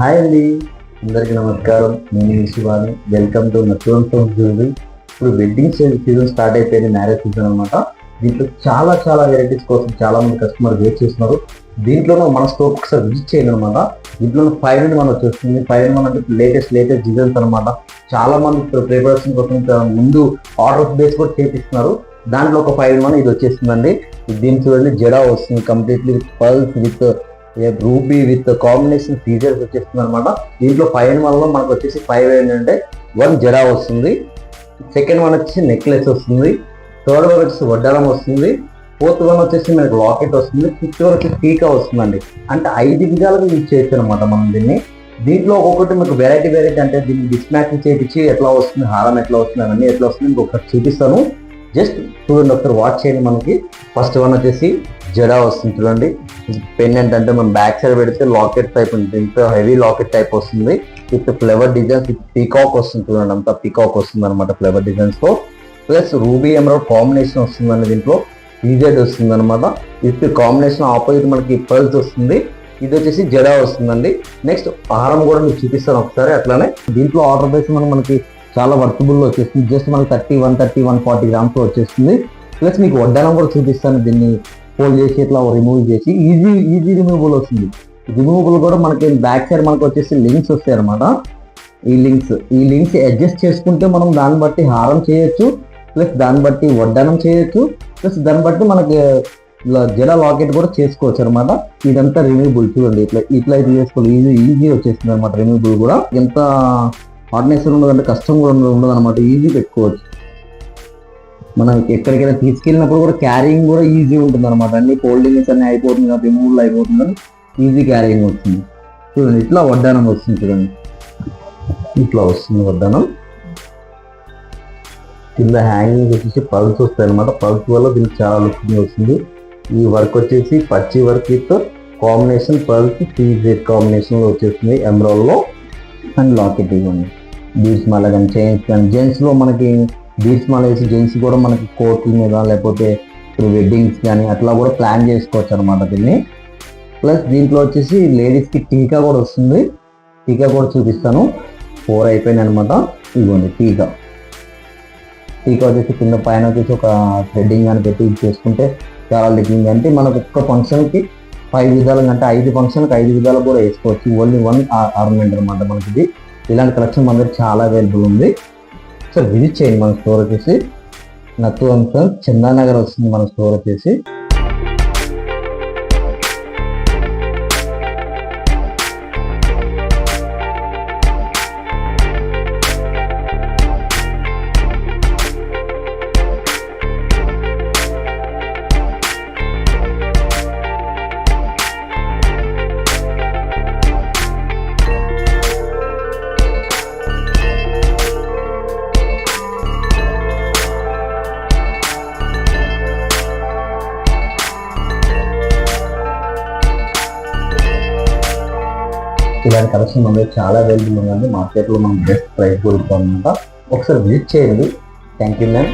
Hi అండి, అందరికీ నమస్కారం. నేను Shivani. Welcome to Natvam jewellery. ఇప్పుడు వెడ్డింగ్ సీజన్ స్టార్ట్ అయిపోయింది, మ్యారేజ్ సీజన్ అనమాట. దీంట్లో చాలా చాలా వెరైటీస్ కోసం చాలా మంది కస్టమర్ వెయిట్ చేస్తున్నారు. దీంట్లోనూ మన స్టోర్ ఒకసారి విజిట్ చేయండి అనమాట. దీంట్లో 5-in-1 వచ్చేస్తుంది. 5-in-1 అంటే లేటెస్ట్ డిజైన్స్ అనమాట. చాలా మంది ప్రిపరేషన్ కోసం ముందు ఆర్డర్ బేస్ కూడా చేపిస్తున్నారు. దాంట్లో ఒక 5-in-1 ఇది వచ్చేస్తుందండి. దీని చూడండి, జడా వస్తుంది completely pulse with ruby with combination features వచ్చేస్తుంది అనమాట. దీంట్లో 5-in-1 మనకు వచ్చేసి 5 ఏంటంటే 1 జడా వస్తుంది, సెకండ్ వన్ వచ్చేసి నెక్లెస్ వస్తుంది, థర్డ్ వన్ వచ్చేసి వడ్డాలం వస్తుంది, ఫోర్త్ వన్ వచ్చేసి మనకు లాకెట్ వస్తుంది, ఫిఫ్త్ వన్ వచ్చేసి టీకా వస్తుందండి. అంటే 5 విధాలుగా యూజ్ చేయొచ్చు అనమాట మనం దీన్ని. దీంట్లో ఒక్కొక్కటి మీకు వెరైటీ అంటే దీన్ని డిస్మాచింగ్ చేయించి ఎట్లా వస్తుంది, హారం ఎట్లా వస్తుంది, అవన్నీ ఎట్లా వస్తుంది ఇంకొకటి చూపిస్తాను. జస్ట్ చూడండి, ఒకసారి వాచ్ చేయండి. మనకి ఫస్ట్ వన్ వచ్చేసి జడా వస్తుంది చూడండి. పెండెంట్ అంటే మనం బ్యాక్ సైడ్ పెడితే లాకెట్ టైప్ ఉంటుంది, ఇంత హెవీ లాకెట్ టైప్ వస్తుంది with flower designs with peacock వస్తుంది చూడండి. అంతా పీకాక్ వస్తుంది అనమాట ఫ్లవర్ డిజైన్స్ తో. ప్లస్ రూబీ ఎమరాల్డ్ కాంబినేషన్ వస్తుందండి. దీంట్లో ఈజెడ్ వస్తుంది అనమాట. విత్ కాంబినేషన్ ఆపోజిట్ మనకి పర్ల్స్ వస్తుంది. ఇది వచ్చేసి జడా వస్తుందండి. నెక్స్ట్ హారం కూడా మీకు చూపిస్తాను ఒకసారి. అట్లానే దీంట్లో ఆర్డర్ బేస్ మనకి చాలా వర్తబుల్ వచ్చేస్తుంది. జస్ట్ మనకి 140 గ్రామ్స్ వచ్చేస్తుంది. ప్లస్ మీకు వడ్డానం కూడా చూపిస్తాను. దీన్ని ఫోల్డ్ చేసి ఇట్లా రిమూవ్ చేసి ఈజీ రిమూవబుల్ వస్తుంది. రిమూవబుల్ కూడా మనకి బ్యాక్ సైడ్ మనకు వచ్చేసి లింక్స్ వస్తాయి అనమాట. ఈ లింక్స్ అడ్జస్ట్ చేసుకుంటే మనం దాన్ని బట్టి హారం చేయొచ్చు, ప్లస్ దాన్ని బట్టి వడ్డానం చేయొచ్చు, ప్లస్ దాన్ని బట్టి మనకి జడ లాకెట్ కూడా చేసుకోవచ్చు అనమాట. ఇదంతా రిమూవబుల్ చూడండి. ఇట్లా ఇది చేసుకోవాలి, ఈజీ వచ్చేస్తుంది అనమాట. రిమూవబుల్ కూడా ఎంత హార్డ్నెస్ ఉండదు, అంటే కష్టం కూడా ఉండదు అనమాట. ఈజీ పెట్టుకోవచ్చు. మనం ఎక్కడికైనా తీసుకెళ్ళినప్పుడు కూడా క్యారింగ్ కూడా ఈజీ ఉంటుంది అనమాట. అన్ని ఫోల్డింగ్స్ అన్ని అయిపోతుంది కదా, రిమూవల్ అయిపోతుంది, ఈజీ క్యారింగ్ వస్తుంది. చూడండి, ఇట్లా వడ్డానం వస్తుంది చూడండి. ఇట్లా వస్తుంది వడ్డానం. కింద హ్యాంగింగ్ వచ్చేసి పల్స్ వస్తాయి అనమాట. పల్స్ వల్ల దీనికి చాలా లుకింగ్ వస్తుంది. ఈ వర్క్ వచ్చేసి పచ్చి work with combination pulse CZ combination వచ్చేస్తుంది ఎమరాల్డ్ లో. అండ్ లాకెట్ ఇవ్వండి, బీడ్స్ మాల కానీ చైన్స్ కానీ. జెంట్స్ లో మనకి బీడ్స్ మాల వేసి జెంట్స్ కూడా మనకి కోట్ల మీద లేకపోతే ఇప్పుడు వెడ్డింగ్స్ కానీ అట్లా కూడా ప్లాన్ చేసుకోవచ్చు అనమాట దీన్ని. ప్లస్ దీంట్లో వచ్చేసి లేడీస్కి టీకా కూడా వస్తుంది. టీకా కూడా చూపిస్తాను. 4 అయిపోయినాయి అనమాట. ఇవ్వండి టీకా వచ్చేసి కింద పైన వచ్చేసి ఒక థ్రెడ్డింగ్ కానీ పెట్టి చేసుకుంటే చాలా లుకింగ్. అంటే మనకు ఒక్క ఫంక్షన్కి 5 విధాలు అంటే 5 ఫంక్షన్కి 5 విధాలు కూడా వేసుకోవచ్చు. ఓన్లీ 1 ఆర్నమెంట్ అనమాట మనకి ఇది. ఇలాంటి కలెక్షన్ మన దగ్గర చాలా అవైలబుల్ ఉంది. సో విజిట్ చేయండి. మన స్టోర్ వచ్చేసి నత్వం చందానగర్ వస్తుంది మన స్టోర్ వచ్చేసి. ఇలాంటి కలెక్షన్ మన దగ్గర చాలా అవైలబుల్ ఉందండి. మార్కెట్లో మనం బెస్ట్ ప్రైస్ కూడా ఇస్తాం అనమాట. ఒకసారి విజిట్ చేయండి. Thank you ma'am.